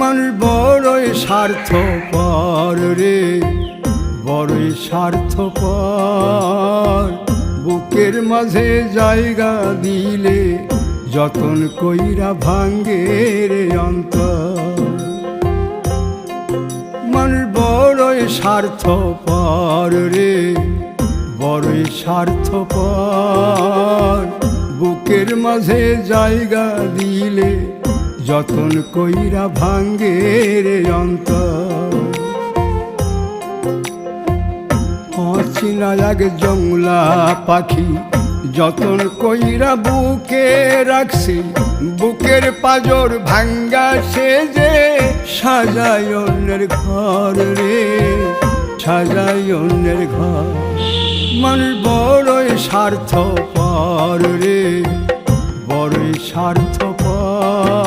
মানুষ বড়ই স্বার্থপর রে, বড়ই স্বার্থপর। বুকের মাঝে জায়গা দিলে যতন কইরা ভাঙ্গে রে অন্তর। মানুষ বড়ই স্বার্থপর রে, বড়ই স্বার্থপর। বুকের মাঝে জায়গা দিলে যতন কইরা ভাঙ্গে রে অন্তর। অচিনা এক জংলা পাখি যতন কইরা বুকে রাখছি, বুকের পাজর ভাঙ্গা সে যে সাজায় অন্যের ঘর রে, সাজায় অন্যের ঘর। মানুষ বড়ই স্বার্থপর রে, বড়ই স্বার্থপর।